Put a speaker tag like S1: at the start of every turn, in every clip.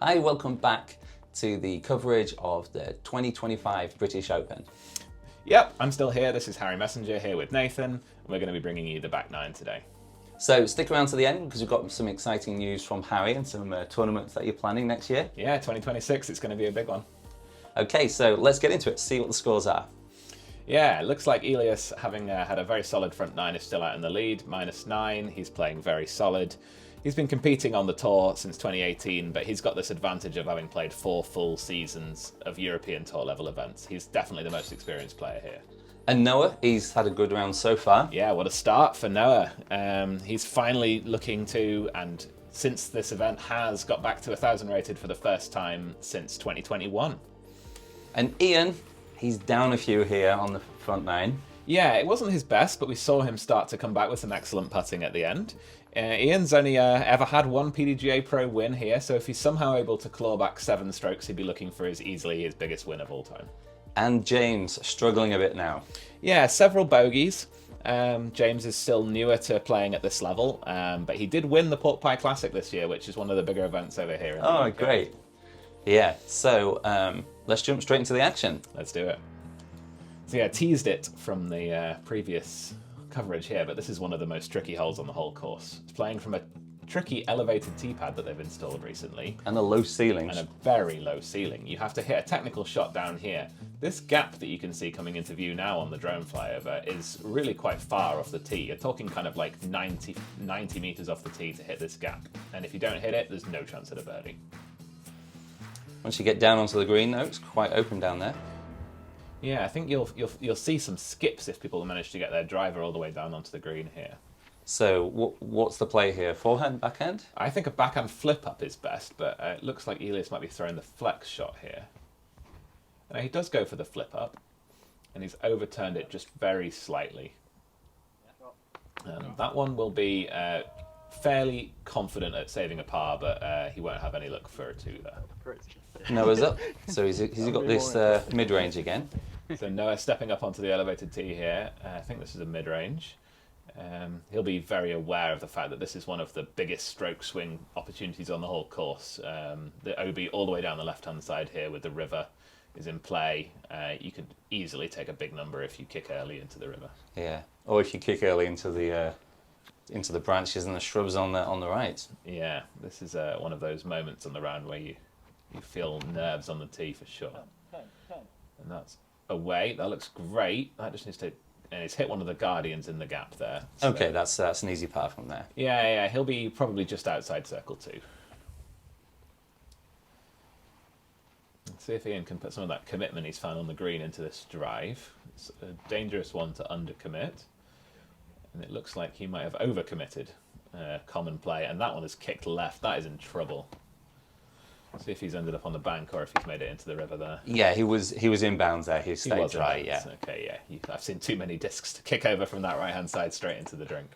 S1: Hi, welcome back to the coverage of the 2025 British Open.
S2: Yep, I'm still here. This is Harry Messenger here with Nathan. And we're going to be bringing you the back nine today.
S1: So stick around to the end because we've got some exciting news from Harry and some tournaments that you're planning next year.
S2: Yeah, 2026, it's going to be a big one.
S1: Okay, so let's get into it, see what the scores are.
S2: Yeah, it looks like Elias, having had a very solid front nine, is still out in the lead, -9. He's playing very solid. He's been competing on the tour since 2018, but he's got this advantage of having played 4 full seasons of European tour level events. He's definitely the most experienced player here.
S1: And Noah, he's had a good round so far.
S2: Yeah, what a start for Noah. He's finally looking to, and since this event has got back to 1,000 rated for the first time since 2021.
S1: And Ian, he's down a few here on the front nine.
S2: Yeah, it wasn't his best, but we saw him start to come back with some excellent putting at the end. Ian's only ever had one PDGA Pro win here, so if he's somehow able to claw back 7 strokes, he'd be looking for easily his biggest win of all time.
S1: And James, struggling a bit now.
S2: Yeah, several bogeys. James is still newer to playing at this level, but he did win the Pork Pie Classic this year, which is one of the bigger events over here.
S1: Oh, great. Yeah, so let's jump straight into the action.
S2: Let's do it. So yeah, teased it from the previous coverage here, but this is one of the most tricky holes on the whole course. It's playing from a tricky elevated tee pad that they've installed recently.
S1: And a low ceiling.
S2: And a very low ceiling. You have to hit a technical shot down here. This gap that you can see coming into view now on the drone flyover is really quite far off the tee. You're talking kind of like 90 meters off the tee to hit this gap. And if you don't hit it, there's no chance at a birdie.
S1: Once you get down onto the green though, it's quite open down there.
S2: Yeah, I think you'll see some skips if people manage to get their driver all the way down onto the green here.
S1: So what's the play here? Forehand, backhand?
S2: I think a backhand flip up is best, but it looks like Elias might be throwing the flex shot here. Now he does go for the flip up, and he's overturned it just very slightly. That one will be fairly confident at saving a par, but he won't have any luck for a 2 there.
S1: Noah's up. So he's got this mid-range again.
S2: So Noah stepping up onto the elevated tee here. I think this is a mid-range. He'll be very aware of the fact that this is one of the biggest stroke swing opportunities on the whole course. The OB all the way down the left-hand side here with the river is in play. You could easily take a big number if you kick early into the river.
S1: Yeah, or if you kick early into the branches and the shrubs on the right.
S2: Yeah, this is one of those moments on the round where you feel nerves on the tee for sure. And that's away. That looks great. That just needs to... And he's hit one of the Guardians in the gap there. So
S1: okay, that's an easy par from there.
S2: Yeah, he'll be probably just outside circle 2. Let's see if Ian can put some of that commitment he's found on the green into this drive. It's a dangerous one to undercommit. And it looks like he might have overcommitted common play, and that one is kicked left. That is in trouble. See if he's ended up on the bank or if he's made it into the river there.
S1: Yeah, he was inbounds there. He stayed dry. Yeah.
S2: Okay, yeah. I've seen too many discs to kick over from that right-hand side straight into the drink.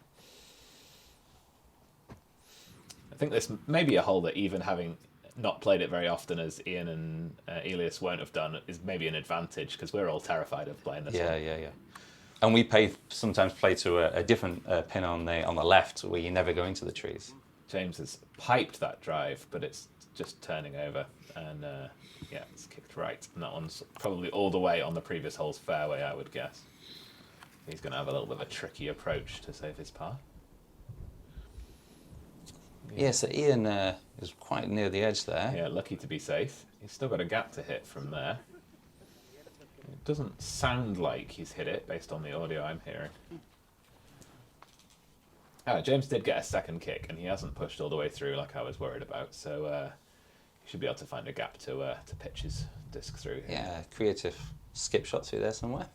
S2: I think this may be a hole that, even having not played it very often as Ian and Elias won't have done, is maybe an advantage because we're all terrified of playing this one.
S1: Yeah. And we sometimes play to a different pin on the left where you never go into the trees.
S2: James has piped that drive, but it's just turning over, and yeah, it's kicked right, and that one's probably all the way on the previous hole's fairway, I would guess. He's going to have a little bit of a tricky approach to save his par.
S1: Yeah, so Ian is quite near the edge there.
S2: Yeah, lucky to be safe. He's still got a gap to hit from there. It doesn't sound like he's hit it based on the audio I'm hearing. James did get a second kick, and he hasn't pushed all the way through like I was worried about, so he should be able to find a gap to pitch his disc through here.
S1: Yeah, creative skip shot through there somewhere.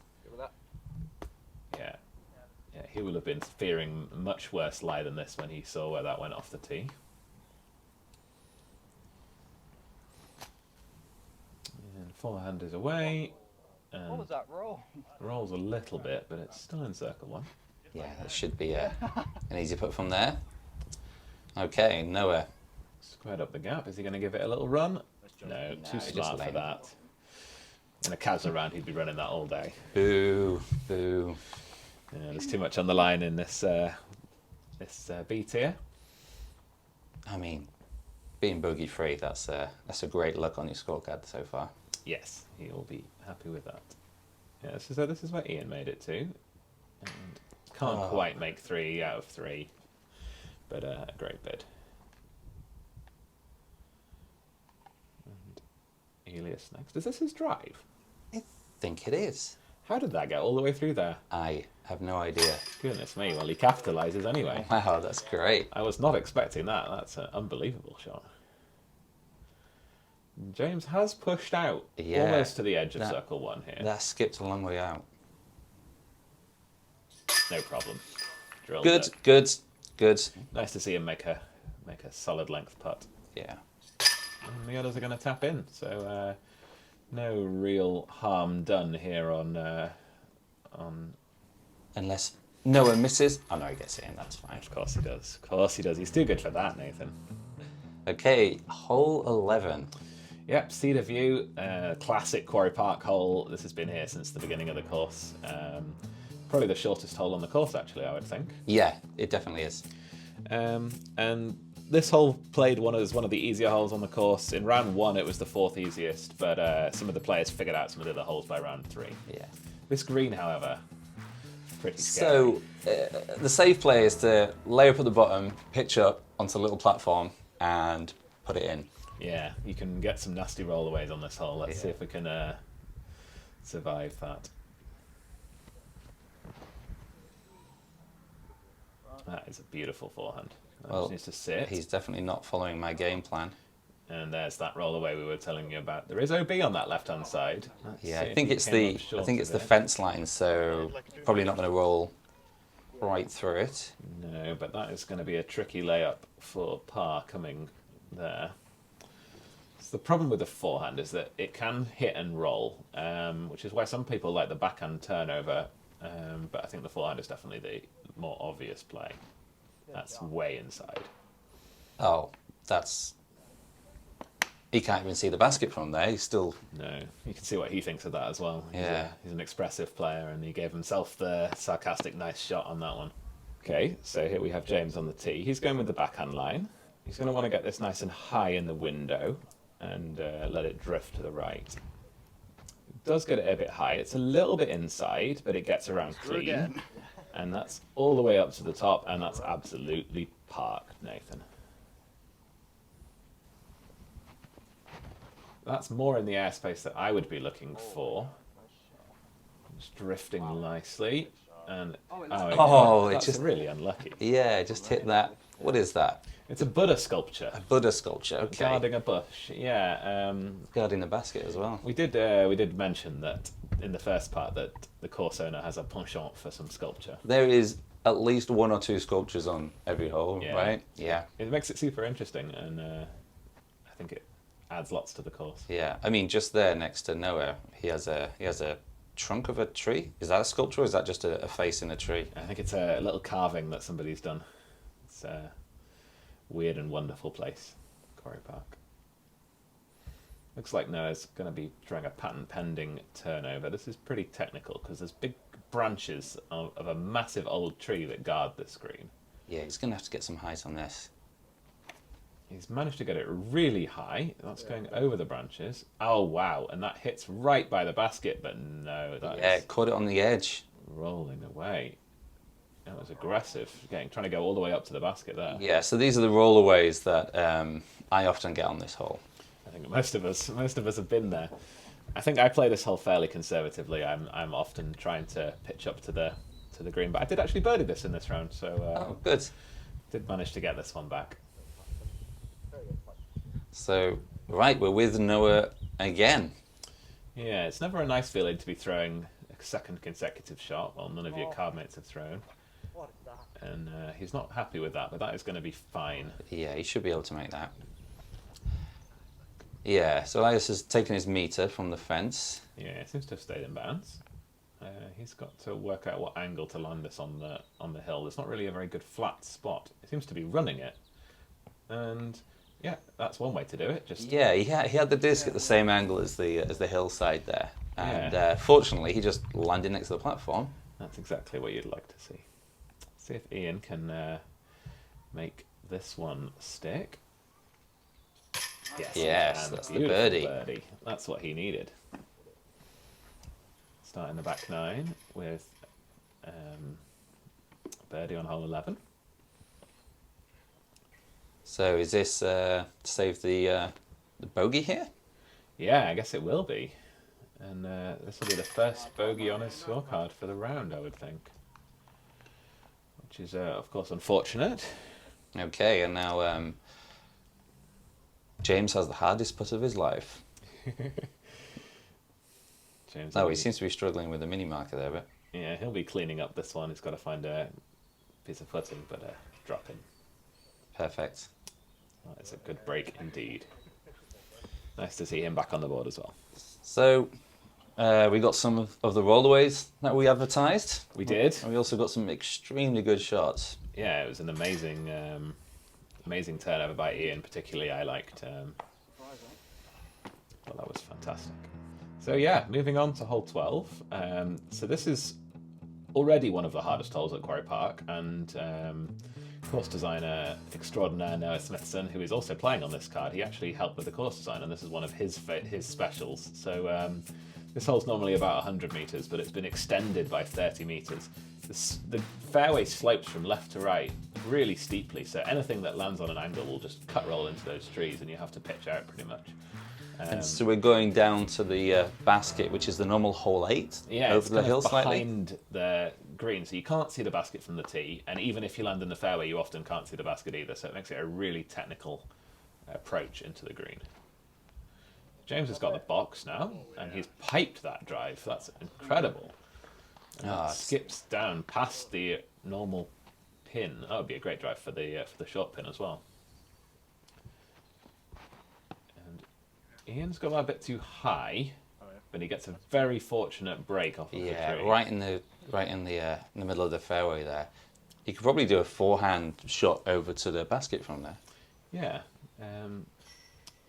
S2: Yeah, he will have been fearing much worse lie than this when he saw where that went off the tee. And forehand is away.
S3: What was that roll?
S2: Rolls a little bit, but it's still in circle 1.
S1: Yeah, that should be an easy put from there. Okay, Noah.
S2: Squared up the gap. Is he going to give it a little run? No, too smart for that. In a casual round, he'd be running that all day.
S1: Boo, boo.
S2: Yeah, there's too much on the line in this B tier.
S1: I mean, being bogey free, that's a great look on your scorecard so far.
S2: Yes, he'll be happy with that. Yeah, so this is where Ian made it to. And can't quite make 3 out of 3, but a great bid. And Elias next. Is this his drive?
S1: I think it is.
S2: How did that get all the way through there?
S1: I have no idea.
S2: Goodness me, well, he capitalises anyway.
S1: Wow, that's great.
S2: I was not expecting that. That's an unbelievable shot. James has pushed out almost to the edge of circle 1 here.
S1: That skipped a long way out.
S2: No problem. Drilled
S1: Good,
S2: it.
S1: good.
S2: Nice to see him make a solid length putt.
S1: Yeah.
S2: And the others are going to tap in, so no real harm done here on.
S1: Unless Noah misses. Oh no, he gets it in. That's fine.
S2: Of course he does. Of course he does. He's too good for that, Nathan.
S1: Okay, hole 11.
S2: Yep, Cedar View, classic Quarry Park hole. This has been here since the beginning of the course. Probably the shortest hole on the course, actually, I would think.
S1: Yeah, it definitely is.
S2: And this hole played as one of the easier holes on the course. In round 1, it was the 4th easiest, but some of the players figured out some of the other holes by round 3.
S1: Yeah.
S2: This green, however, pretty scary.
S1: So, the safe play is to lay up at the bottom, pitch up onto a little platform, and put it in.
S2: Yeah, you can get some nasty rollaways on this hole. Let's see if we can survive that. That is a beautiful forehand. That just needs to sit.
S1: He's definitely not following my game plan.
S2: And there's that rollaway we were telling you about. There is OB on that left-hand side.
S1: I think it's the fence line, so probably not going to roll right through it.
S2: No, but that is going to be a tricky layup for par coming there. So the problem with the forehand is that it can hit and roll, which is why some people like the backhand turnover. But I think the forehand is definitely the more obvious play. That's way inside.
S1: Oh, that's... He can't even see the basket from there. He's still...
S2: No, you can see what he thinks of that as well.
S1: Yeah.
S2: He's an expressive player, and he gave himself the sarcastic nice shot on that one. Okay, so here we have James on the tee. He's going with the backhand line. He's going to want to get this nice and high in the window and let it drift to the right. It does get it a bit high. It's a little bit inside, but it gets around clean. And that's all the way up to the top, and that's absolutely parked, Nathan. That's more in the airspace that I would be looking for. Just drifting nicely. And that's really unlucky.
S1: Yeah, it just hit that. What is that?
S2: It's a Buddha sculpture.
S1: A Buddha sculpture, okay.
S2: Guarding a bush, yeah.
S1: Guarding the basket as well.
S2: We did mention that in the first part that the course owner has a penchant for some sculpture.
S1: There is at least 1 or 2 sculptures on every hole, right? Yeah.
S2: It makes it super interesting, and I think it adds lots to the course.
S1: Yeah, I mean, just there next to Noah, he has a trunk of a tree. Is that a sculpture, or is that just a face in a tree?
S2: I think it's a little carving that somebody's done. It's a weird and wonderful place, Quarry Park. Looks like Noah's going to be trying a patent pending turnover. This is pretty technical because there's big branches of a massive old tree that guard this green.
S1: Yeah, he's going to have to get some height on this.
S2: He's managed to get it really high. That's going over the branches. Oh, wow. And that hits right by the basket, but no.
S1: It caught it on the edge.
S2: Rolling away. That was aggressive, trying to go all the way up to the basket there.
S1: Yeah, so these are the rollaways that I often get on this hole.
S2: I think most of us have been there. I think I play this hole fairly conservatively. I'm often trying to pitch up to the green, but I did actually birdie this in this round, so
S1: good.
S2: Did manage to get this one back.
S1: So, right, we're with Noah again.
S2: Yeah, it's never a nice feeling to be throwing a second consecutive shot while none of your card mates have thrown. And he's not happy with that, but that is going to be fine.
S1: Yeah, he should be able to make that. Yeah, so Elias has taken his meter from the fence.
S2: Yeah, it seems to have stayed in bounds. He's got to work out what angle to land this on the hill. It's not really a very good flat spot. It seems to be running it. And yeah, that's one way to do it. He
S1: had the disc at the same angle as the hillside there. And fortunately, he just landed next to the platform.
S2: That's exactly what you'd like to see. See if Ian can make this one stick. Yes,
S1: that's the
S2: beautiful
S1: birdie.
S2: That's what he needed. Starting the back nine with birdie on hole 11.
S1: So is this to save the bogey here?
S2: Yeah, I guess it will be. And this will be the first bogey on his scorecard for the round, I would think. Which is, of course, unfortunate.
S1: Okay, and now James has the hardest putt of his life.
S2: James.
S1: No, he seems to be struggling with the mini marker there, but
S2: Yeah, he'll be cleaning up this one. He's got to find a piece of footing, but drop in.
S1: perfect.
S2: That is a good break indeed. Nice to see him back on the board as well.
S1: So we got some of the rollaways that we advertised.
S2: We did.
S1: And we also got some extremely good shots.
S2: Yeah, it was an amazing, amazing turnover by Ian. Particularly, I liked. Well, that was fantastic. So yeah, moving on to hole 12. So this is already one of the hardest holes at Quarry Park, and course designer extraordinaire Noah Smithson, who is also playing on this card, he actually helped with the course design, and this is one of his specials. So this hole's normally about 100 metres, but it's been extended by 30 metres. The fairway slopes from left to right really steeply, so anything that lands on an angle will just cut roll into those trees, and you have to pitch out pretty much.
S1: And so we're going down to the basket, which is the normal hole 8, over the hill slightly.
S2: Behind the green, so you can't see the basket from the tee, and even if you land in the fairway, you often can't see the basket either, so it makes it a really technical approach into the green. James has got the box now, and he's piped that drive. That's incredible. And that skips down past the normal pin. That would be a great drive for the short pin as well. Ian's got that a bit too high, but he gets a very fortunate break off of the tree.
S1: Yeah, right in the middle of the fairway there. You could probably do a forehand shot over to the basket from there.
S2: Yeah.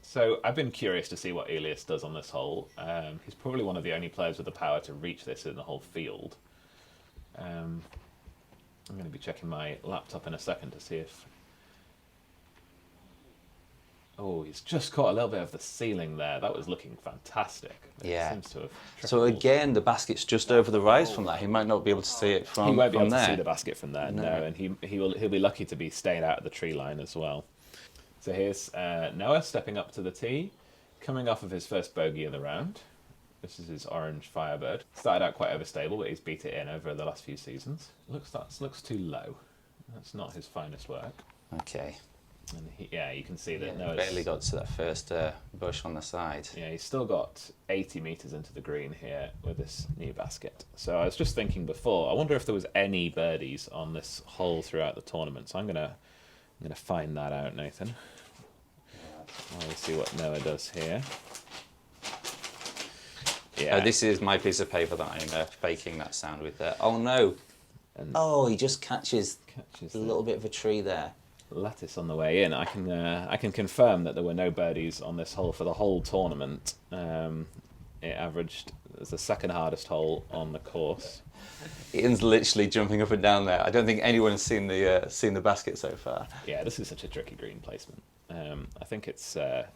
S2: So I've been curious to see what Elias does on this hole. He's probably one of the only players with the power to reach this in the whole field. I'm going to be checking my laptop in a second to see if... Oh, he's just caught a little bit of the ceiling there. That was looking fantastic.
S1: Yeah.
S2: Seems to have
S1: so again, the basket's just over the rise from that. He might not be able to see it from there.
S2: He won't be able to see the basket from there, no. And he'll be lucky to be staying out of the tree line as well. So here's Noah stepping up to the tee, coming off of his first bogey of the round. This is his orange Firebird. Started out quite overstable, but he's beat it in over the last few seasons. Looks too low. That's not his finest work.
S1: Okay.
S2: And you can see that Noah's
S1: barely got to that first bush on the side.
S2: Yeah, he's still got 80 metres into the green here with this new basket. So I was just thinking before, I wonder if there was any birdies on this hole throughout the tournament. So I'm gonna find that out, Nathan. We'll see what Noah does here. Yeah.
S1: This is my piece of paper that I'm faking that sound with there. Oh no!
S2: And
S1: he just catches a little bit of a tree there.
S2: Lattice on the way in. I can confirm that there were no birdies on this hole for the whole tournament. It averaged as the second hardest hole on the course.
S1: Ian's literally jumping up and down there. I don't think anyone's seen the basket so far.
S2: Yeah, this is such a tricky green placement. I think it's. I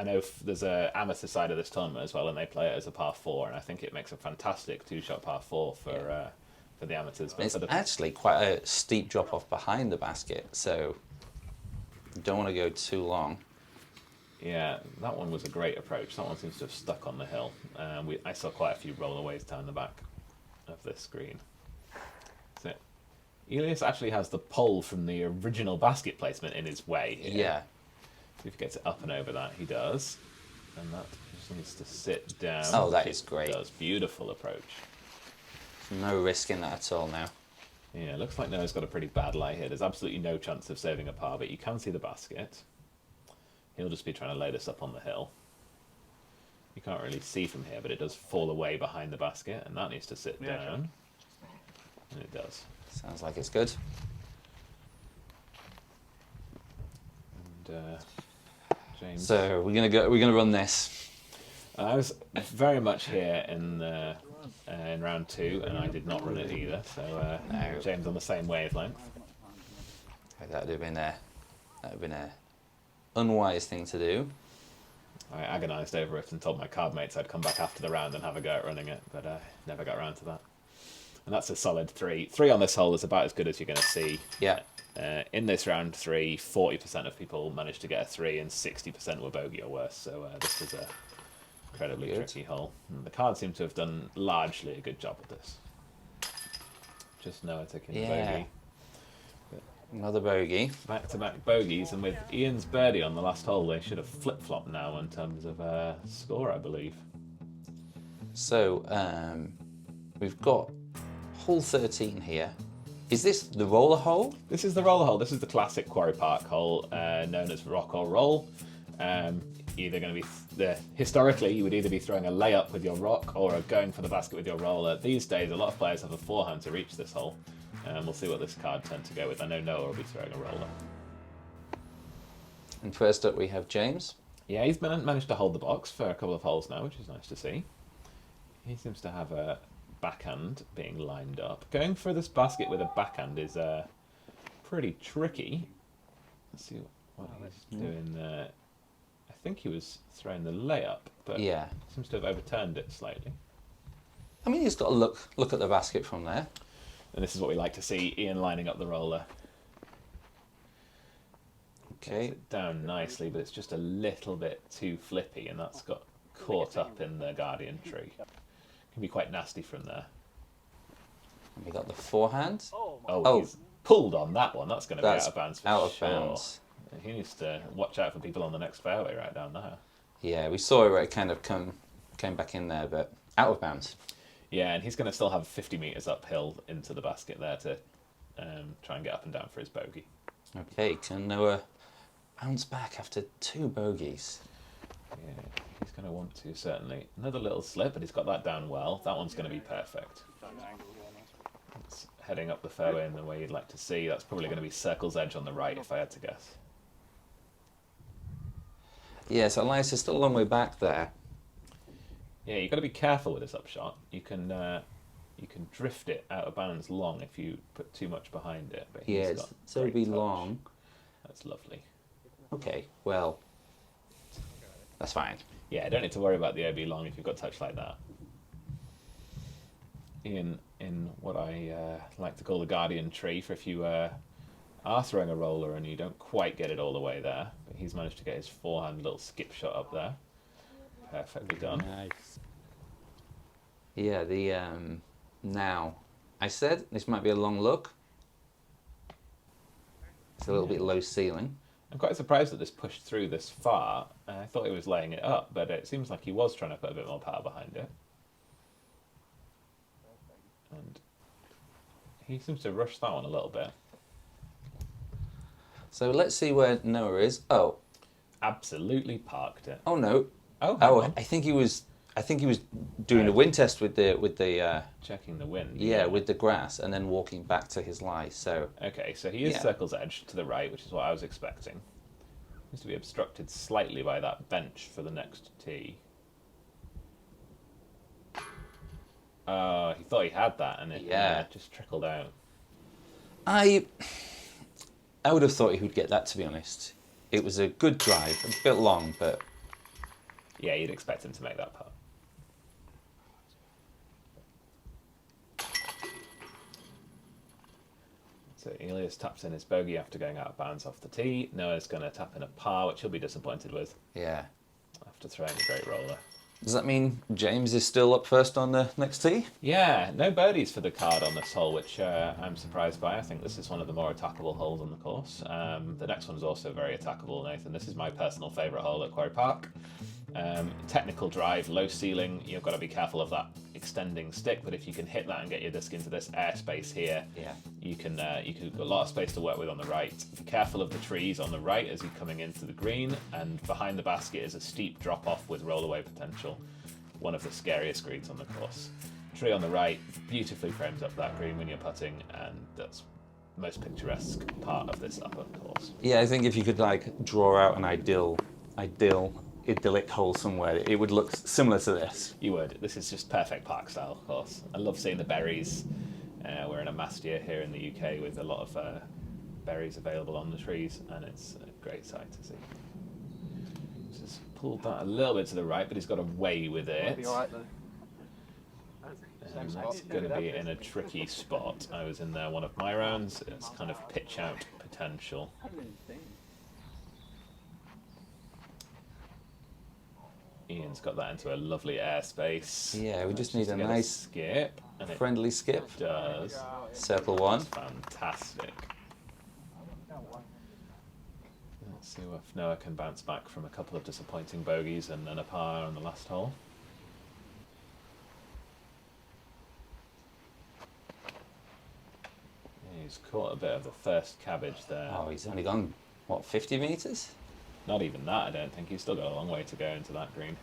S2: know there's a amateur side of this tournament as well, and they play it as a par 4, and I think it makes a fantastic two-shot par 4 for the amateurs. But
S1: it's actually quite a steep drop off behind the basket, so you don't want to go too long.
S2: Yeah, that one was a great approach. That one seems to have stuck on the hill. I saw quite a few rollaways down the back of this green. So Elias actually has the pole from the original basket placement in his way here.
S1: Yeah.
S2: If he gets it up and over that, he does. And that just needs to sit down.
S1: Oh, that is great.
S2: Does. Beautiful approach.
S1: No risk in that at all now.
S2: Yeah, looks like Noah's got a pretty bad lie here. There's absolutely no chance of saving a par, but you can see the basket. He'll just be trying to lay this up on the hill. You can't really see from here, but it does fall away behind the basket, and that needs to sit down. And it does.
S1: Sounds like it's good.
S2: And James.
S1: So we're gonna run this.
S2: I was very much here in round 2, and I did not run it either. So James on the same wavelength.
S1: That would have been a unwise thing to do.
S2: I agonised over it and told my card mates I'd come back after the round and have a go at running it, but never got around to that. And that's a solid 3. 3 on this hole is about as good as you're going to see.
S1: Yeah.
S2: In this round 3, 40% of people managed to get a 3 and 60% were bogey or worse. So this was a incredibly tricky hole. And the card seemed to have done largely a good job with this. Just Noah taking the bogey.
S1: Another bogey.
S2: Back-to-back bogeys, and with Ian's birdie on the last hole, they should have flip-flopped now in terms of score, I believe.
S1: So we've got hole 13 here. Is this the roller hole?
S2: This is the roller hole. This is the classic Quarry Park hole, known as rock or roll. Either going to be historically, you would either be throwing a layup with your rock or going for the basket with your roller. These days, a lot of players have a forehand to reach this hole. We'll see what this card tends to go with. I know Noah will be throwing a roller.
S1: And first up, we have James.
S2: Yeah, he's managed to hold the box for a couple of holes now, which is nice to see. He seems to have a backhand being lined up. Going for this basket with a backhand is pretty tricky. Let's see what he's doing there. I think he was throwing the layup, but seems to have overturned it slightly.
S1: I mean, he's got to look at the basket from there.
S2: And this is what we like to see, Ian lining up the roller.
S1: Okay.
S2: Gets it down nicely, but it's just a little bit too flippy, and that's got caught up in the guardian tree. Can be quite nasty from there.
S1: And we got the forehand.
S2: Oh, he's pulled on that one. That's going to be out of bounds for sure.
S1: Bounds.
S2: He needs to watch out for people on the next fairway right down there.
S1: Yeah, we saw it where it kind of came back in there, but out of bounds.
S2: Yeah, and he's going to still have 50 metres uphill into the basket there to try and get up and down for his bogey.
S1: Okay, can Noah bounce back after 2 bogeys?
S2: Yeah, he's going to want to, certainly. Another little slip, but he's got that down well. That one's going to be perfect. It's heading up the fairway in the way you'd like to see. That's probably going to be circle's edge on the right, if I had to guess.
S1: Yeah, so Elias is still a long way back there.
S2: Yeah, you've got to be careful with this upshot. You can drift it out of bounds long if you put too much behind it. But
S1: Yeah, so it'd be long.
S2: That's lovely.
S1: Okay, well, that's fine.
S2: Yeah, don't need to worry about the OB long if you've got touch like that. In what I like to call the guardian tree, for if you are throwing a roller and you don't quite get it all the way there, but he's managed to get his forehand little skip shot up there. Perfectly done.
S1: Nice. Yeah, the now, I said this might be a long look. It's a little bit low ceiling.
S2: I'm quite surprised that this pushed through this far. I thought he was laying it up, but it seems like he was trying to put a bit more power behind it. And he seems to rush that one a little bit.
S1: So let's see where Noah is. Oh,
S2: Absolutely parked it.
S1: oh no.
S2: Oh,
S1: I think he was doing a wind test with the
S2: checking the wind.
S1: with the grass and then walking back to his lie. So
S2: Okay, so he is circle's edge to the right, which is what I was expecting. Seems to be obstructed slightly by that bench for the next tee. Oh, he thought he had that, and it just trickled out.
S1: I would have thought he would get that, to be honest. It was a good drive, a bit long, but
S2: Yeah, you'd expect him to make that putt. So Elias taps in his bogey after going out of bounds off the tee. Noah's going to tap in a par, which he'll be disappointed with
S1: yeah.
S2: after throwing a great roller.
S1: Does that mean James is still up first on the next tee?
S2: Yeah, no birdies for the card on this hole, which I'm surprised by. I think this is one of the more attackable holes on the course. The next one is also very attackable, Nathan. This is my personal favourite hole at Quarry Park. Technical drive, low ceiling. You've got to be careful of that extending stick, but if you can hit that and get your disc into this airspace here, you can got a lot of space to work with on the right. Be careful of the trees on the right as you're coming into the green, and behind the basket is a steep drop off with rollaway potential. One of the scariest greens on the course. Tree on the right beautifully frames up that green when you're putting, and that's the most picturesque part of this upper course.
S1: Yeah, I think if you could draw out an idyllic hole somewhere, it would look similar to this.
S2: You would. This is just perfect park style course. I love seeing the berries. We're in a mast year here in the UK with a lot of berries available on the trees, and it's a great sight to see. Just pulled that a little bit to the right, but he's got away with it.
S3: Be alright though.
S2: And that's going to be in a tricky spot. I was in there one of my rounds. It's kind of pitch out potential. Ian's got that into a lovely airspace.
S1: Yeah, we just need a
S2: to get
S1: nice
S2: skip. And it
S1: friendly skip.
S2: does.
S1: Circle 1.
S2: Fantastic. Let's see if Noah can bounce back from a couple of disappointing bogeys and then a par on the last hole. He's caught a bit of the first cabbage there.
S1: Oh, he's only gone, what, 50 metres?
S2: Not even that, I don't think. He's still got a long way to go into that green.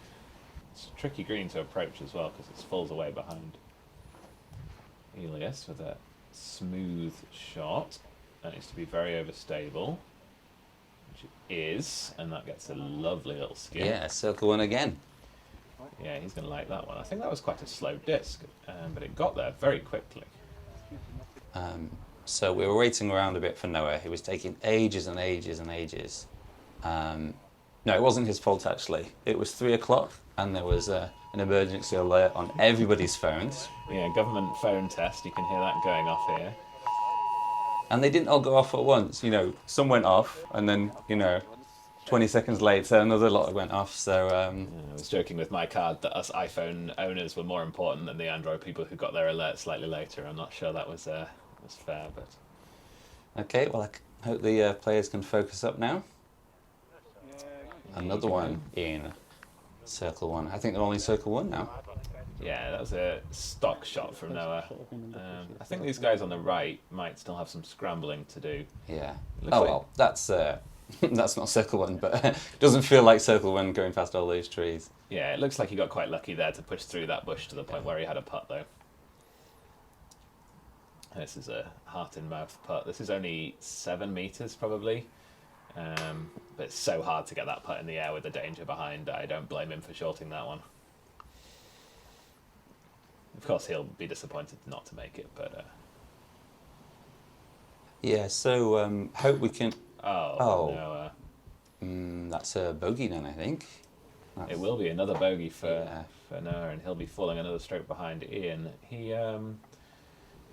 S2: It's a tricky green to approach as well because it falls away behind. Elias with a smooth shot. That needs to be very overstable, which it is, and that gets a lovely little skip.
S1: Yeah, circle 1 again.
S2: Yeah, he's going to like that one. I think that was quite a slow disc, but it got there very quickly.
S1: So we were waiting around a bit for Noah. He was taking ages and ages and ages. No, it wasn't his fault actually. It was 3 o'clock and there was an emergency alert on everybody's phones.
S2: Yeah, government phone test. You can hear that going off here.
S1: And they didn't all go off at once. You know, some went off and then, 20 seconds later another lot went off. So
S2: I was joking with my card that us iPhone owners were more important than the Android people who got their alert slightly later. I'm not sure that was fair, but...
S1: Okay, well I hope the players can focus up now. Another one in circle 1. I think they're only circle 1 now.
S2: Yeah, that was a stock shot from Noah. I think these guys on the right might still have some scrambling to do.
S1: Yeah.
S2: Looks
S1: Oh
S2: like-
S1: well, that's that's not circle 1, but it doesn't feel like circle 1 going past all those trees.
S2: Yeah, it looks like he got quite lucky there to push through that bush to the point where he had a putt, though. This is a heart-in-mouth putt. This is only 7 metres, probably. But it's so hard to get that putt in the air with the danger behind. I don't blame him for shorting that one. Of course, he'll be disappointed not to make it, but...
S1: Yeah, so hope we can...
S2: Oh.
S1: No. That's a bogey then, I think.
S2: It will be another bogey for
S1: Yeah.
S2: Noah, and he'll be falling another stroke behind Ian.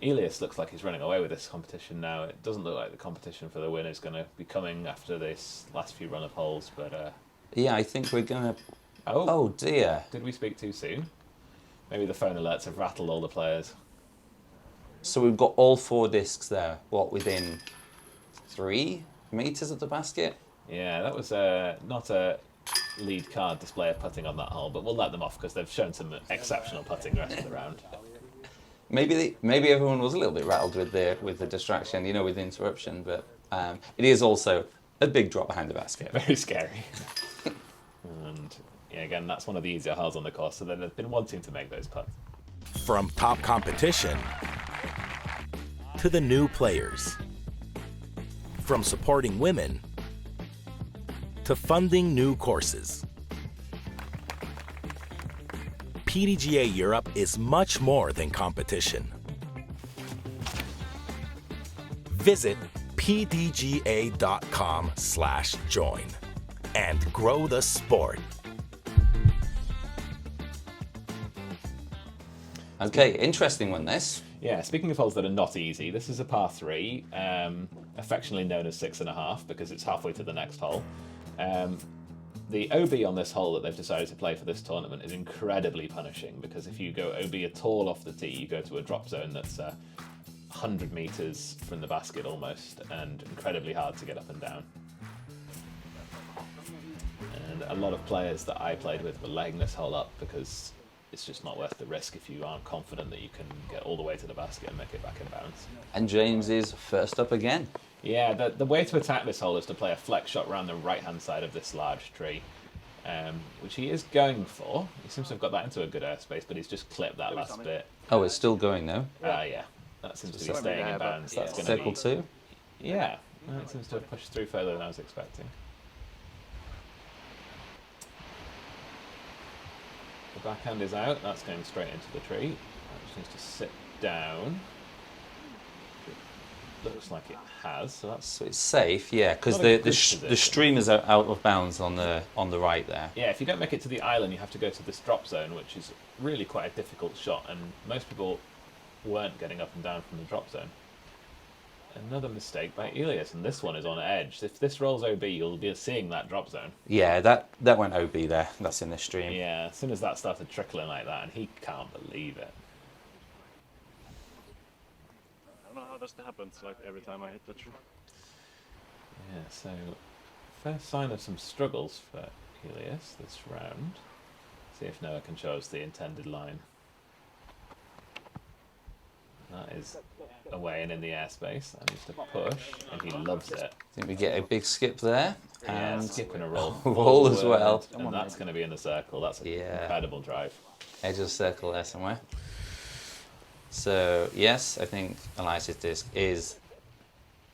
S2: Elias looks like he's running away with this competition now. It doesn't look like the competition for the win is going to be coming after this last few run of holes, but...
S1: Yeah, I think we're going to...
S2: Oh.
S1: Oh, dear.
S2: Did we speak too soon? Maybe the phone alerts have rattled all the players.
S1: So we've got all 4 discs there, what, within 3 metres of the basket?
S2: Yeah, that was not a lead card display of putting on that hole, but we'll let them off because they've shown some exceptional putting the rest of the round.
S1: Maybe everyone was a little bit rattled with the distraction, with the interruption, but it is also a big drop behind the basket.
S2: Very scary. And yeah, again, that's one of the easier holes on the course, so they've been wanting to make those putts.
S4: From top competition to the new players, from supporting women to funding new courses. PDGA Europe is much more than competition. Visit pdga.com/join and grow the sport.
S1: Okay, interesting one, this.
S2: Yeah, speaking of holes that are not easy, this is a par 3, affectionately known as 6.5 because it's halfway to the next hole. The OB on this hole that they've decided to play for this tournament is incredibly punishing because if you go OB at all off the tee, you go to a drop zone that's 100 metres from the basket almost, and incredibly hard to get up and down. And a lot of players that I played with were laying this hole up because it's just not worth the risk if you aren't confident that you can get all the way to the basket and make it back in bounds.
S1: And James is first up again.
S2: Yeah, the way to attack this hole is to play a flex shot around the right-hand side of this large tree, which he is going for. He seems to have got that into a good airspace, but he's just clipped that last bit.
S1: Oh, it's still going though.
S2: Yeah, that seems to be staying in bounds.
S1: That's
S2: That's
S1: circle
S2: going to
S1: 2.
S2: be... Yeah, that seems to have pushed through further than I was expecting. The backhand is out. That's going straight into the tree. That just needs to sit down. looks like it has. So that's
S1: So it's safe, yeah, because
S2: Not a
S1: the
S2: good
S1: the stream is out of bounds on the right there.
S2: yeah. If you don't make it to the island, you have to go to this drop zone, which is really quite a difficult shot, and most people weren't getting up and down from the drop zone. Another mistake by Elias, and this one is on edge. If this rolls OB, you'll be seeing that drop zone.
S1: Yeah, that went OB there. That's in the stream.
S2: Yeah, as soon as that started trickling like that, and he can't believe it.
S5: I don't know how this happens, like every time I hit the tree.
S2: Yeah, so first sign of some struggles for Elias this round. See if Noah can show us the intended line. That is away and in the airspace. That needs to push, and he loves it.
S1: I think we get a big skip there.
S2: Yeah,
S1: And
S2: skip and a roll.
S1: roll as
S2: forward,
S1: well.
S2: And that's going to be in the circle. That's an incredible drive.
S1: Edge of the circle there somewhere. So, yes, I think Elias's disc is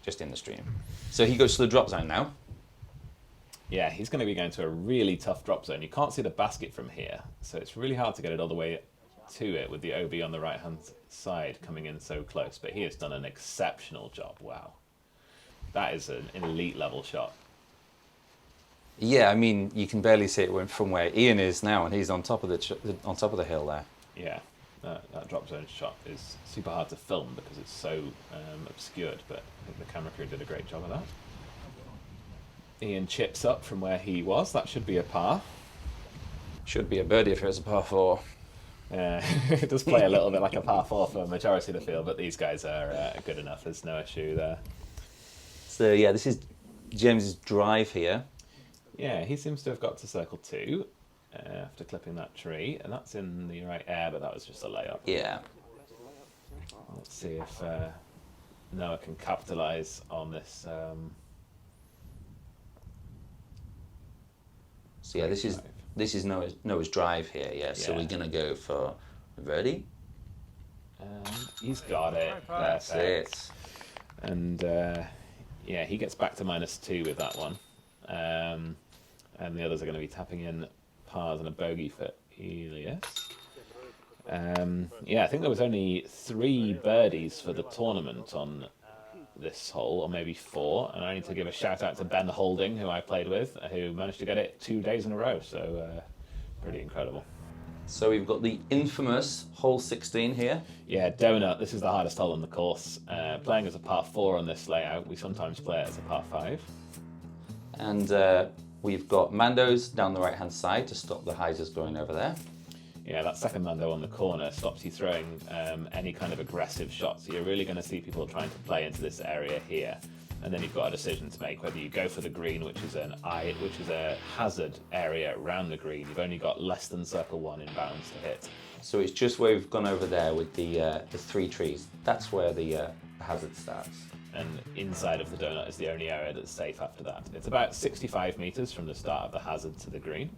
S1: just in the stream. So he goes to the drop zone now.
S2: Yeah, he's going to be going to a really tough drop zone. You can't see the basket from here, so it's really hard to get it all the way to it with the OB on the right-hand side coming in so close. But he has done an exceptional job. Wow. That is an elite level shot.
S1: Yeah, I mean, you can barely see it from where Ian is now, and he's on top of the hill there.
S2: Yeah, that drop zone shot is super hard to film because it's so obscured, but I think the camera crew did a great job of that. Ian chips up from where he was. That should be a par.
S1: Should be a birdie if it was a par 4.
S2: It does play a little bit like a par 4 for the majority of the field, but these guys are good enough. There's no issue there.
S1: So yeah, this is James's drive here.
S2: Yeah, he seems to have got to circle 2 after clipping that tree, and that's in the right air, but that was just a layup.
S1: Yeah.
S2: Let's see if Noah can capitalise on this.
S1: So yeah, this is Noah's drive here. Yeah. So we're gonna go for birdie.
S2: He's got it.
S1: That's it.
S2: And yeah, he gets back to -2 with that one. And the others are going to be tapping in pars and a bogey for Elias. Yeah, I think there was only 3 birdies for the tournament on this hole, or maybe 4. And I need to give a shout out to Ben Holding, who I played with, who managed to get it 2 days in a row. So pretty incredible.
S1: So we've got the infamous hole 16 here.
S2: Yeah, donut. This is the hardest hole on the course. Playing as a par 4 on this layout, we sometimes play it as a par 5.
S1: And we've got Mando's down the right-hand side to stop the hyzers going over there.
S2: Yeah, that second Mando on the corner stops you throwing any kind of aggressive shots. So you're really going to see people trying to play into this area here. And then you've got a decision to make whether you go for the green, which is a hazard area around the green. You've only got less than circle 1 in bounds to hit.
S1: So it's just where we've gone over there with the 3 trees. That's where the hazard starts.
S2: And inside of the donut is the only area that's safe after that. It's about 65 metres from the start of the hazard to the green.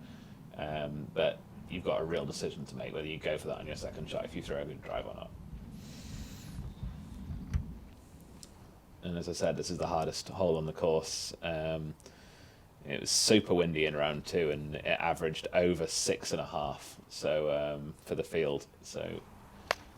S2: But you've got a real decision to make whether you go for that on your second shot if you throw a good drive or not. And as I said, this is the hardest hole on the course. It was super windy in round 2, and it averaged over 6.5. So for the field. So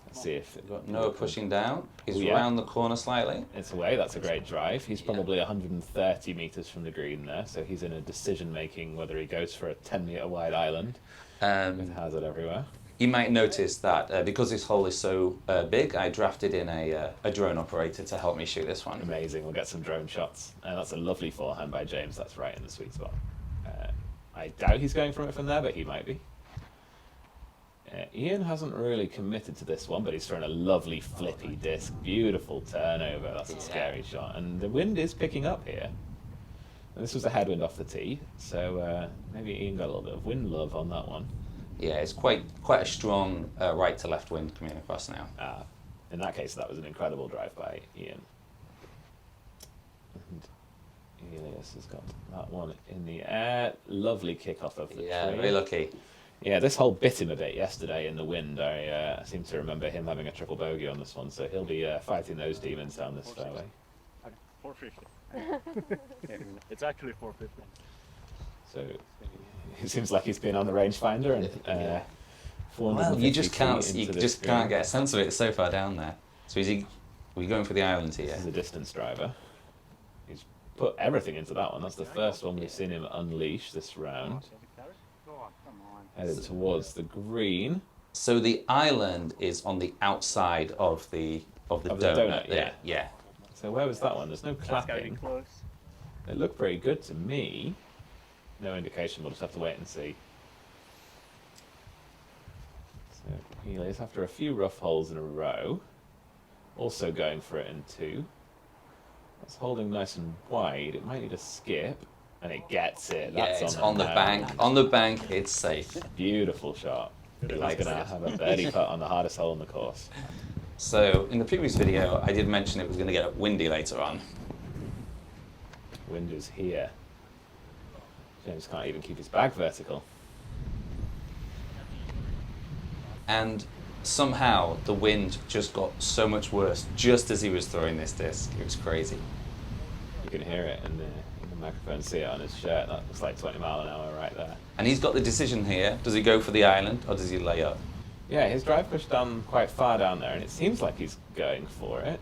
S2: let's see if
S1: We've got Noah pushing down. He's
S2: yeah.
S1: round the corner slightly.
S2: It's away. That's a great drive. He's probably 130 metres from the green there, so he's in a decision making whether he goes for a 10-metre wide island with hazard everywhere.
S1: You might notice that because this hole is so big, I drafted in a drone operator to help me shoot this one.
S2: Amazing. We'll get some drone shots. That's a lovely forehand by James. That's right in the sweet spot. I doubt he's going from it from there, but he might be. Ian hasn't really committed to this one, but he's throwing a lovely flippy disc. Beautiful turnover. That's a scary shot. And the wind is picking up here. And this was a headwind off the tee, so maybe Ian got a little bit of wind love on that one.
S1: Yeah, it's quite a strong right to left wind coming across now.
S2: In that case, that was an incredible drive by Ian. And Elias has got that one in the air. Lovely kick-off of the tree.
S1: Very lucky.
S2: Yeah, this hole bit him a bit yesterday in the wind. I seem to remember him having a triple bogey on this one, so he'll be fighting those demons down this fairway.
S5: 450. It's actually 450.
S2: So it seems like he's been on the rangefinder and.
S1: Well, you just can't get a sense of it. It's so far down there. So is he We're going for the island
S2: This
S1: here.
S2: is a distance driver. He's put everything into that one. That's the first one we've seen him unleash this round. Headed towards the green.
S1: So the island is on the outside of the donut.
S2: Yeah.
S1: Yeah.
S2: So where was that one? There's no
S5: That's gotta be
S2: clapping.
S5: close.
S2: It looked pretty good to me. No indication. We'll just have to wait and see. So he lays after a few rough holes in a row. Also going for it in 2. That's holding nice and wide. It might need a skip. And it gets it.
S1: Yeah,
S2: That's
S1: it's on the bank. On the bank, it's safe.
S2: Beautiful shot. He's going to have a birdie putt on the hardest hole in the course.
S1: So in the previous video, I did mention it was going to get windy later on.
S2: Wind is here. James can't even keep his bag vertical.
S1: And somehow the wind just got so much worse just as he was throwing this disc. It was crazy.
S2: You can hear it in the microphone, see it on his shirt. That looks like 20 mile an hour right there.
S1: And he's got the decision here. Does he go for the island or does he lay up?
S2: Yeah, his drive pushed down quite far down there, and it seems like he's going for it.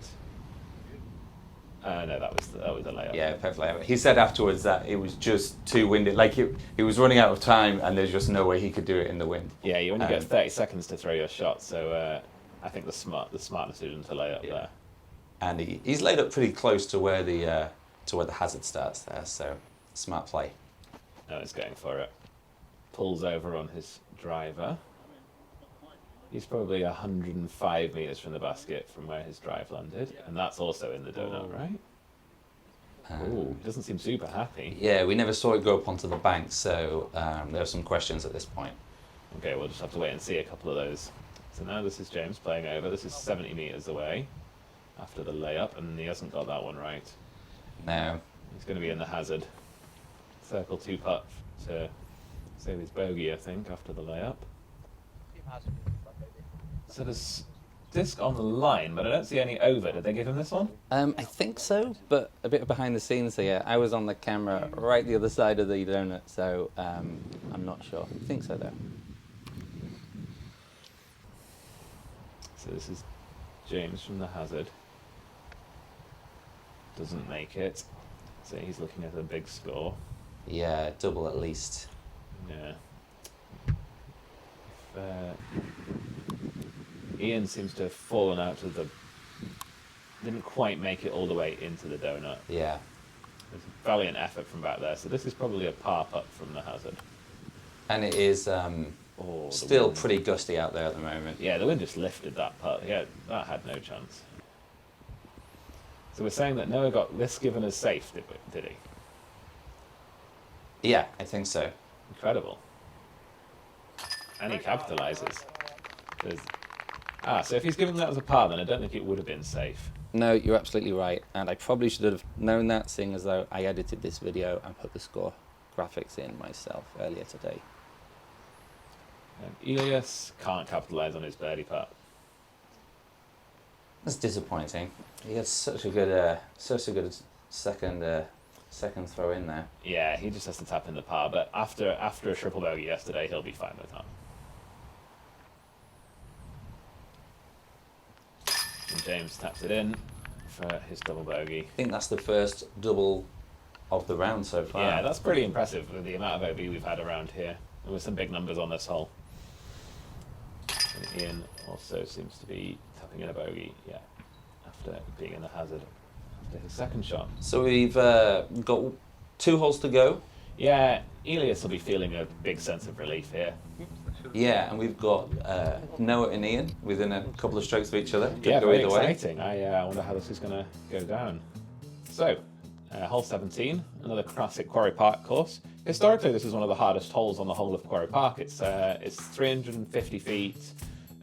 S2: No, that was the layup.
S1: Yeah, perfectly. He said afterwards that it was just too windy. Like he was running out of time and there's just no way he could do it in the wind.
S2: Yeah, you only get 30 seconds to throw your shot, so I think the smart decision to lay up there.
S1: And he's laid up pretty close to where the hazard starts there, so smart play.
S2: No, he's going for it. Pulls over on his driver. He's probably 105 metres from the basket from where his drive landed, and that's also in the donut, right? Ooh, he doesn't seem super happy.
S1: Yeah, we never saw it go up onto the bank, so there are some questions at this point.
S2: Okay, we'll just have to wait and see a couple of those. So now this is James playing over. This is 70 metres away after the layup, and he hasn't got that one right.
S1: No.
S2: He's going to be in the hazard. Circle 2 putt to save his bogey, I think, after the layup. So there's disc on the line, but I don't see any over. Did they give him this one?
S1: I think so, but a bit behind the scenes here. I was on the camera right the other side of the donut, so I'm not sure. I think so, though.
S2: So this is James from the hazard. Doesn't make it. So he's looking at a big score.
S1: Yeah, double at least.
S2: Yeah. Ian seems to have fallen out of the... Didn't quite make it all the way into the donut.
S1: Yeah.
S2: There's a valiant effort from back there. So this is probably a par putt from the hazard.
S1: And it is still
S2: wind.
S1: pretty gusty out there at the moment.
S2: Yeah, the wind just lifted that putt. Yeah, that had no chance. So we're saying that Noah got this given as safe, did he?
S1: Yeah, I think so.
S2: Incredible. And he capitalises. So if he's giving that as a par, then I don't think it would have been safe.
S1: No, you're absolutely right. And I probably should have known that, seeing as though I edited this video and put the score graphics in myself earlier today.
S2: And Elias can't capitalise on his birdie putt.
S1: That's disappointing. He had such a good second throw in there.
S2: Yeah, he just has to tap in the par, but after a triple bogey yesterday, he'll be fine with that. And James taps it in for his double bogey.
S1: I think that's the first double of the round so far.
S2: Yeah, that's pretty impressive with the amount of OB we've had around here. There were some big numbers on this hole. And Ian also seems to be tapping in a bogey, yeah, after being in the hazard after his second shot.
S1: So we've got 2 holes to go.
S2: Yeah, Elias will be feeling a big sense of relief here.
S1: Yeah, and we've got Noah and Ian within a couple of strokes of each other. Could
S2: Yeah,
S1: go
S2: very
S1: either way.
S2: exciting. I wonder how this is going to go down. So, hole 17, another classic Quarry Park course. Historically, this is one of the hardest holes on the whole of Quarry Park. It's 350 feet,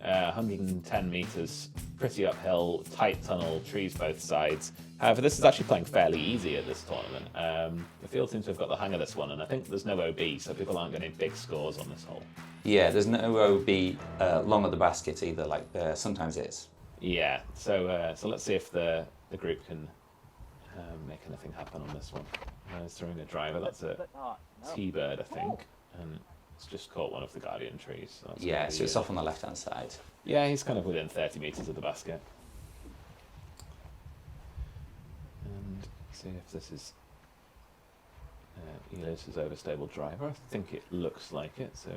S2: 110 metres, pretty uphill, tight tunnel, trees both sides. However, this is actually playing fairly easy at this tournament. The field seems to have got the hang of this one, and I think there's no OB, so people aren't getting big scores on this hole.
S1: Yeah, there's no OB long at the basket either, like there sometimes is.
S2: Yeah, so let's see if the group can make anything happen on this one. He's throwing a driver, that's a T-bird, I think, and it's just caught one of the Guardian trees. So
S1: Yeah, so it's off on the left-hand side.
S2: Yeah, he's kind of within 30 metres of the basket. see if this is Elias's overstable driver. I think it looks like it. So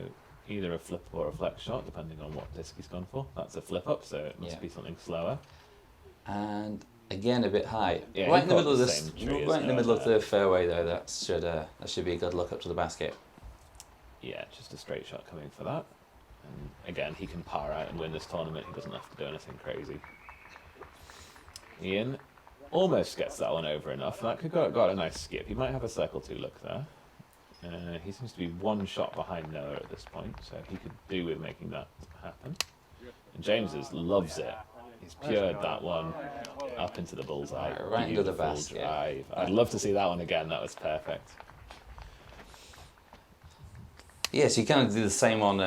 S2: either a flip or a flex shot, depending on what disc he's gone for. That's a flip up, so it must be something slower.
S1: And again, a bit high.
S2: Yeah,
S1: right in the
S2: you've
S1: middle
S2: got
S1: of
S2: the
S1: this,
S2: same tree as
S1: right in the
S2: Noah
S1: middle of
S2: there.
S1: the fairway, though. That should be a good look up to the basket.
S2: Yeah, just a straight shot coming for that. And again, he can par out and win this tournament. He doesn't have to do anything crazy. Ian almost gets that one over enough. That could got a nice skip. He might have a circle 2 look there. He seems to be one shot behind Noah at this point, so he could do with making that happen. And James loves it. He's pured that one up into the bullseye.
S1: Right into the
S2: Beautiful
S1: basket.
S2: drive. I'd love to see that one again. That was perfect.
S1: Yeah, so you kind of do the same on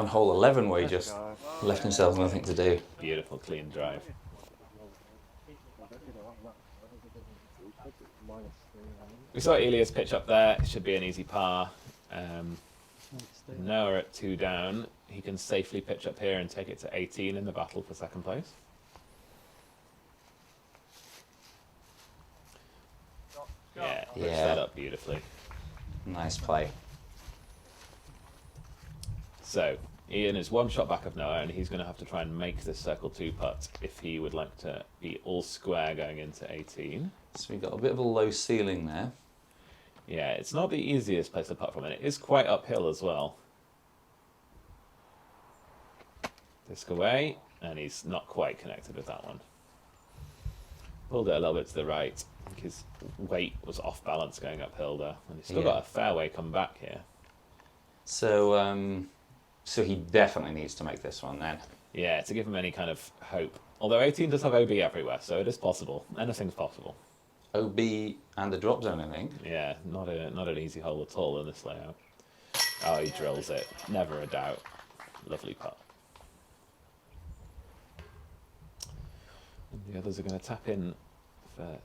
S1: hole 11, where he just left himself nothing to do.
S2: Beautiful, clean drive. We saw Elias pitch up there. It should be an easy par. Noah at 2 down. He can safely pitch up here and take it to 18 in the battle for second place. Yeah, pitched that up beautifully.
S1: Nice play.
S2: So, Ian is one shot back of Noah, and he's going to have to try and make this circle 2 putt if he would like to be all square going into 18.
S1: So we've got a bit of a low ceiling there.
S2: Yeah, it's not the easiest place to putt from, and it is quite uphill as well. Disc away, and he's not quite connected with that one. Pulled it a little bit to the right. I think his weight was off balance going uphill there, and he's still got a fairway come back here.
S1: So, so he definitely needs to make this one then.
S2: Yeah, to give him any kind of hope. Although 18 does have OB everywhere, so it is possible. Anything's possible.
S1: OB and the drop zone, I think.
S2: Yeah, not an easy hole at all in this layout. Oh, he drills it. Never a doubt. Lovely putt. And the others are going to tap in for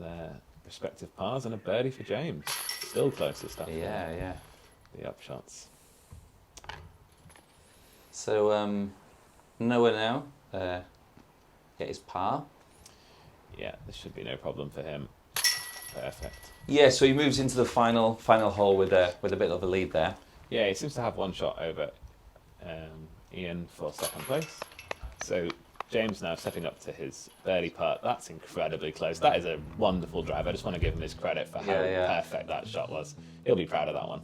S2: their respective pars, and a birdie for James. Still closest after
S1: Yeah.
S2: the upshots.
S1: So, Noah now get his par.
S2: Yeah, this should be no problem for him. Perfect.
S1: Yeah, so he moves into the final hole with a bit of a lead there.
S2: Yeah, he seems to have one shot over Ian for second place. So James now stepping up to his birdie putt. That's incredibly close. That is a wonderful drive. I just want to give him his credit for how perfect that shot was. He'll be proud of that one.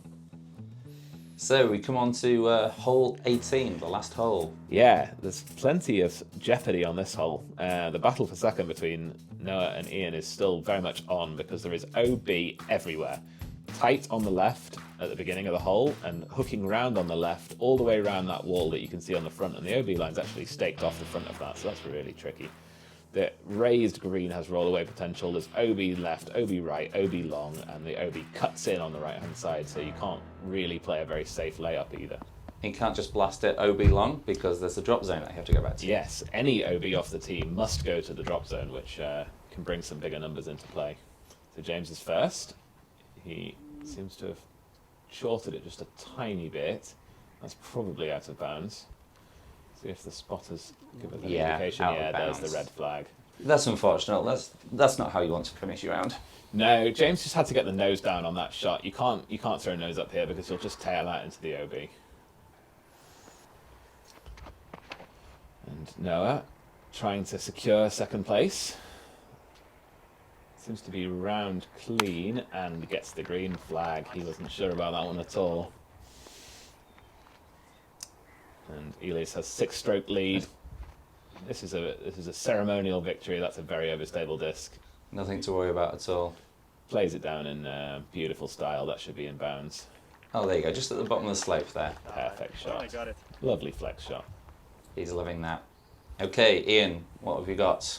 S1: So we come on to hole 18, the last hole.
S2: Yeah, there's plenty of jeopardy on this hole. The battle for second between Noah and Ian is still very much on because there is OB everywhere. Tight on the left at the beginning of the hole and hooking round on the left all the way around that wall that you can see on the front, and the OB line's actually staked off the front of that, so that's really tricky. The raised green has roll-away potential. There's OB left, OB right, OB long, and the OB cuts in on the right-hand side, so you can't really play a very safe layup either.
S1: You can't just blast it OB long because there's a drop zone that you have to go back to.
S2: Yes, any OB off the tee must go to the drop zone, which can bring some bigger numbers into play. So James is first. He seems to have shorted it just a tiny bit. That's probably out of bounds. See if the spotters give us an indication. Yeah, there's the red flag.
S1: That's unfortunate. That's not how you want to finish your round.
S2: No, James just had to get the nose down on that shot. You can't throw a nose up here because you'll just tail out into the OB. And Noah trying to secure second place. Seems to be round clean and gets the green flag. He wasn't sure about that one at all. And Elias has 6-stroke lead. This is a ceremonial victory. That's a very overstable disc.
S1: Nothing to worry about at all.
S2: Plays it down in beautiful style. That should be in bounds.
S1: Oh, there you go. Just at the bottom of the slope there.
S2: Perfect shot.
S5: I got it.
S2: Lovely flex shot.
S1: He's loving that. Okay, Ian, what have you got?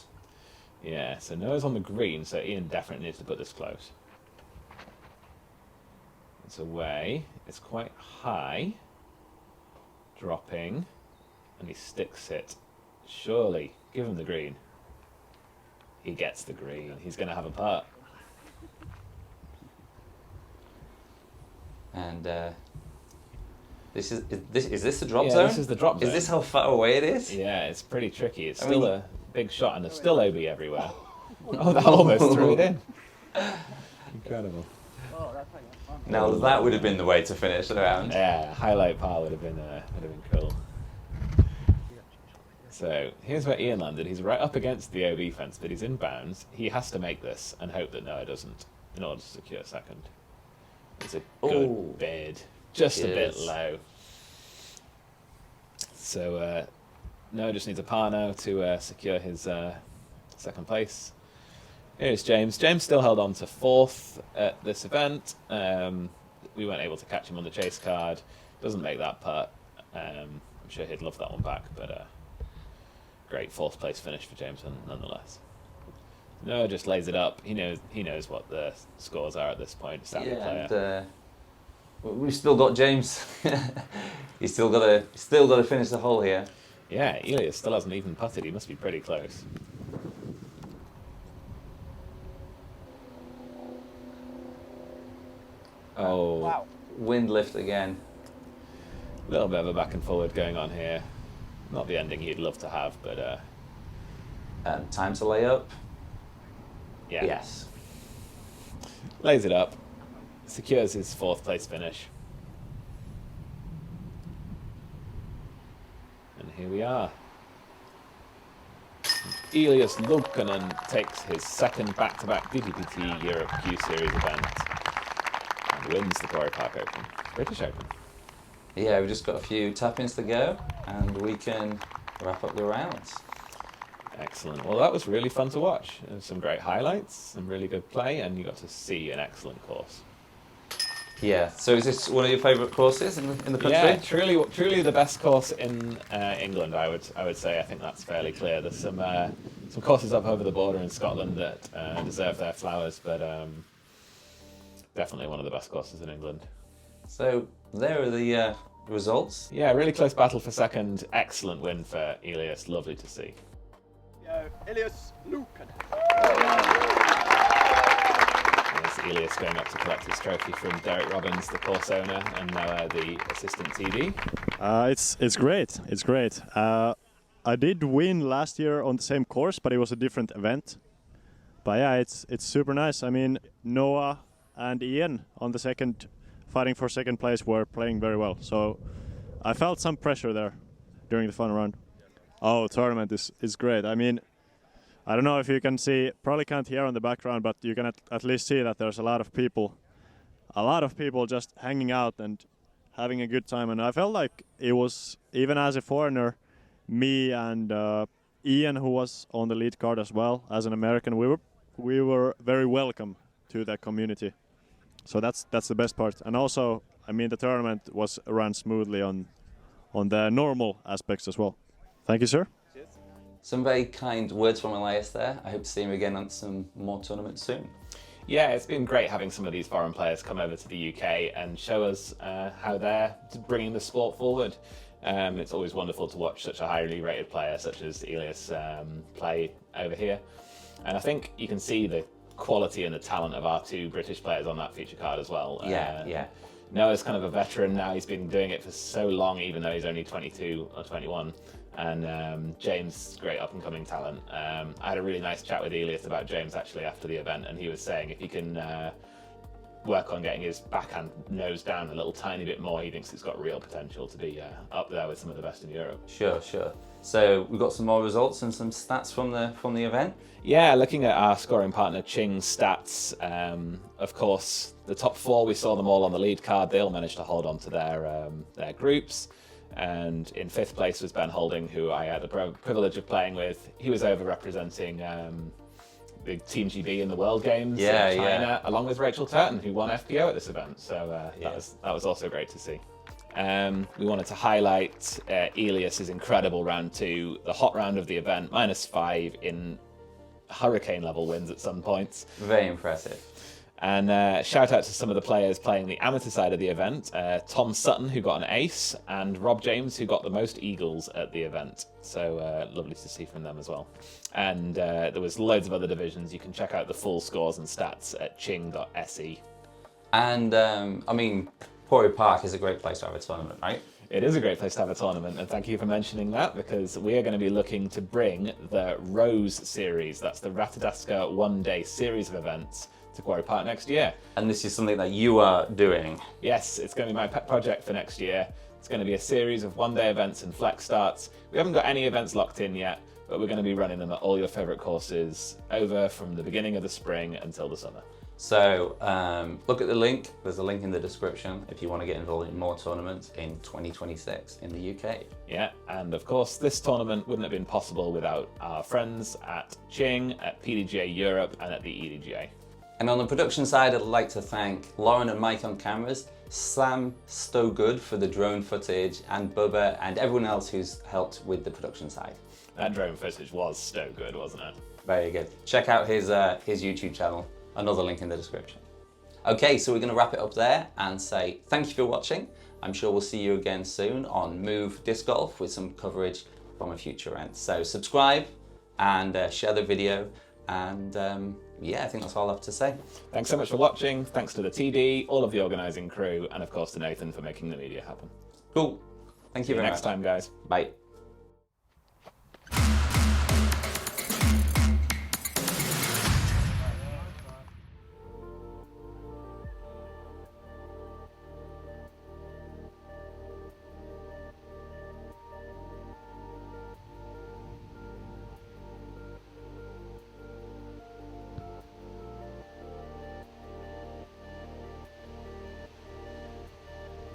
S2: Yeah, so Noah's on the green, so Ian definitely needs to put this close. It's away. It's quite high. Dropping. And he sticks it. Surely, give him the green. He gets the green. He's going to have a putt.
S1: And is this the drop zone?
S2: This is the drop zone.
S1: Is this how far away it is?
S2: Yeah, it's pretty tricky. It's still a big shot, and there's still OB everywhere. Oh, that almost threw it in. Incredible.
S3: Oh, that's how you have fun.
S1: Now that would have been the way to finish the round.
S2: Yeah, highlight par would have been cool. So here's where Ian landed. He's right up against the OB fence, but he's in bounds. He has to make this and hope that Noah doesn't in order to secure second. It's a good bid, just a bit low. So Noah just needs a par now to secure his second place. Here's James. James still held on to fourth at this event. We weren't able to catch him on the chase card. Doesn't make that putt. I'm sure he'd love that one back, but great fourth place finish for James nonetheless. Noah just lays it up. He knows what the scores are at this point. Savvy player.
S1: And, we've still got James. He's still got to finish the hole here.
S2: Yeah, Elias still hasn't even putted. He must be pretty close. Oh,
S3: Wow.
S1: Wind lift again.
S2: a little bit of a back and forward going on here. Not the ending you'd love to have, but
S1: Time to lay up.
S2: yeah.
S1: Yes.
S2: Lays it up, secures his fourth place finish. And here we are. Elias Luukkonen takes his second back-to-back DDPT Europe Q Series event and wins the Quarry Park Open, British Open.
S1: Yeah, we've just got a few tap-ins to go, and we can wrap up the rounds.
S2: Excellent. Well, that was really fun to watch. There was some great highlights, some really good play, and you got to see an excellent course.
S1: Yeah. So is this one of your favourite courses in the country?
S2: Yeah, truly the best course in England. I would say. I think that's fairly clear. There's some courses up over the border in Scotland that deserve their flowers, but definitely one of the best courses in England.
S1: So there are the results.
S2: Yeah, really close battle for second. Excellent win for Elias. Lovely to see.
S3: Elias Luukkonen.
S2: There's Elias going up to collect his trophy from Derek Robbins, the course owner, and now the assistant TD.
S5: It's great. It's great. I did win last year on the same course, but it was a different event. But yeah, it's super nice. I mean, Noah and Ian on the second, fighting for second place, were playing very well. So I felt some pressure there during the fun round. Oh, tournament is great. I mean, I don't know if you can see, probably can't hear on the background, but you can at least see that there's a lot of people just hanging out and having a good time. And I felt like it was, even as a foreigner, me and Ian, who was on the lead card as well, as an American, we were very welcome to that community. So that's the best part. And also, I mean, the tournament was run smoothly on the normal aspects as well. Thank you, sir.
S1: Some very kind words from Elias there. I hope to see him again on some more tournaments soon.
S2: Yeah, it's been great having some of these foreign players come over to the UK and show us how they're bringing the sport forward. It's always wonderful to watch such a highly rated player such as Elias play over here. And I think you can see the quality and the talent of our two British players on that feature card as well.
S1: Yeah.
S2: Noah's kind of a veteran now. He's been doing it for so long, even though he's only 22 or 21. And James, great up-and-coming talent. I had a really nice chat with Elias about James actually after the event, and he was saying if he can work on getting his backhand nose down a little tiny bit more, he thinks it's got real potential to be up there with some of the best in Europe.
S1: Sure. So we've got some more results and some stats from the event.
S2: Yeah, looking at our scoring partner Ching's stats, of course, the top four, we saw them all on the lead card. They all managed to hold on to their groups. And in fifth place was Ben Holding, who I had the privilege of playing with. He was over representing the Team GB in the World Games in China, along with Rachel Turton, who won FPO at this event. So that was also great to see. We wanted to highlight Elias's incredible round two, the hot round of the event, -5 in hurricane level wins at some points.
S1: Very impressive.
S2: And shout out to some of the players playing the amateur side of the event. Tom Sutton, who got an ace, and Rob James, who got the most eagles at the event. So lovely to see from them as well. And there was loads of other divisions. You can check out the full scores and stats at ching.se.
S1: And I mean, Quarry Park is a great place to have a tournament, right?
S2: It is a great place to have a tournament, and thank you for mentioning that, because we are going to be looking to bring the Rose Series, that's the Ratadaska one-day series of events, to Quarry Park next year.
S1: And this is something that you are doing.
S2: Yes, it's going to be my pet project for next year. It's going to be a series of one-day events and flex starts. We haven't got any events locked in yet, but we're going to be running them at all your favourite courses over from the beginning of the spring until the summer.
S1: So look at the link. There's a link in the description if you want to get involved in more tournaments in 2026 in the UK.
S2: Yeah, and of course this tournament wouldn't have been possible without our friends at Ching, at PDGA Europe and at the EDGA.
S1: And on the production side, I'd like to thank Lauren and Mike on cameras, Sam Stogood for the drone footage, and Bubba and everyone else who's helped with the production side.
S2: That drone footage was so good, wasn't it?
S1: Very good. Check out his YouTube channel. Another link in the description. Okay, so we're going to wrap it up there and say thank you for watching. I'm sure we'll see you again soon on Move Disc Golf with some coverage from a future event. So subscribe and share the video, and yeah, I think that's all I have to say.
S2: Thanks so much for watching. Thanks to the TD, all of the organising crew, and of course to Nathan for making the media happen.
S1: Cool. Thank you very much.
S2: Next time, guys.
S1: Bye.